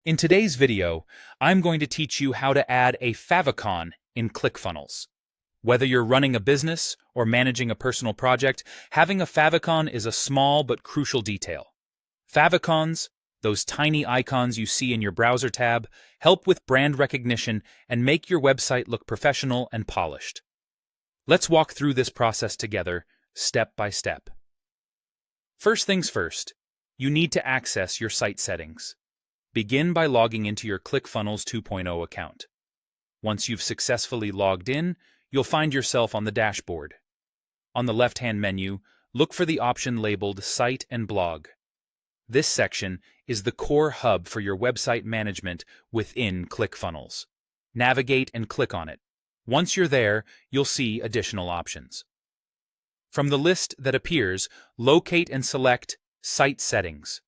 In today's video, I'm going to teach you how to add a favicon in ClickFunnels. Whether you're running a business or managing a personal project, having a favicon is a small but crucial detail. Favicons, those tiny icons you see in your browser tab, help with brand recognition and make your website look professional and polished. Let's walk through this process together, step by step. First things first, you need to access your site settings. Begin by logging into your ClickFunnels 2.0 account. Once you've successfully logged in, you'll find yourself on the dashboard. On the left-hand menu, look for the option labeled Site and Blog. This section is the core hub for your website management within ClickFunnels. Navigate and click on it. Once you're there, you'll see additional options. From the list that appears, locate and select Site Settings.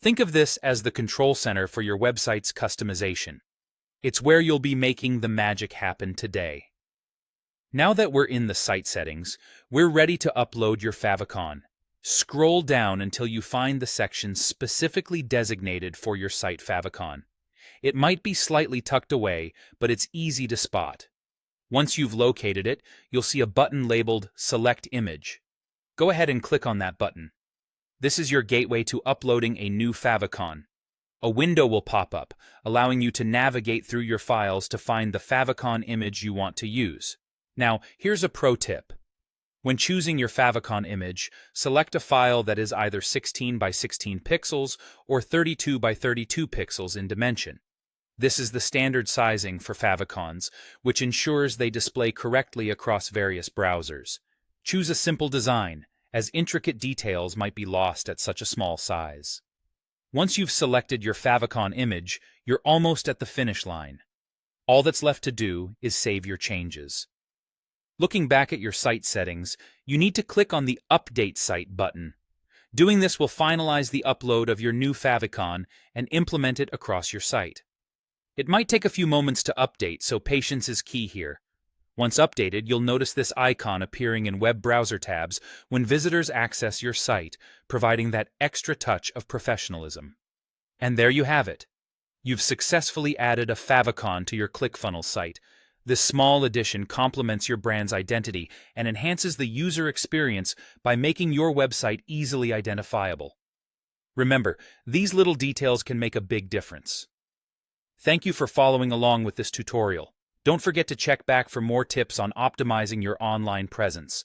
Think of this as the control center for your website's customization. It's where you'll be making the magic happen today. Now that we're in the site settings, we're ready to upload your favicon. Scroll down until you find the section specifically designated for your site favicon. It might be slightly tucked away, but it's easy to spot. Once you've located it, you'll see a button labeled Select Image. Go ahead and click on that button. This is your gateway to uploading a new favicon. A window will pop up, allowing you to navigate through your files to find the favicon image you want to use. Now, here's a pro tip. When choosing your favicon image, select a file that is either 16 by 16 pixels or 32 by 32 pixels in dimension. This is the standard sizing for favicons, which ensures they display correctly across various browsers. Choose a simple design, as intricate details might be lost at such a small size. Once you've selected your favicon image, you're almost at the finish line. All that's left to do is save your changes. Looking back at your site settings, you need to click on the Update Site button. Doing this will finalize the upload of your new favicon and implement it across your site. It might take a few moments to update, so patience is key here. Once updated, you'll notice this icon appearing in web browser tabs when visitors access your site, providing that extra touch of professionalism. And there you have it. You've successfully added a favicon to your ClickFunnels site. This small addition complements your brand's identity and enhances the user experience by making your website easily identifiable. Remember, these little details can make a big difference. Thank you for following along with this tutorial. Don't forget to check back for more tips on optimizing your online presence.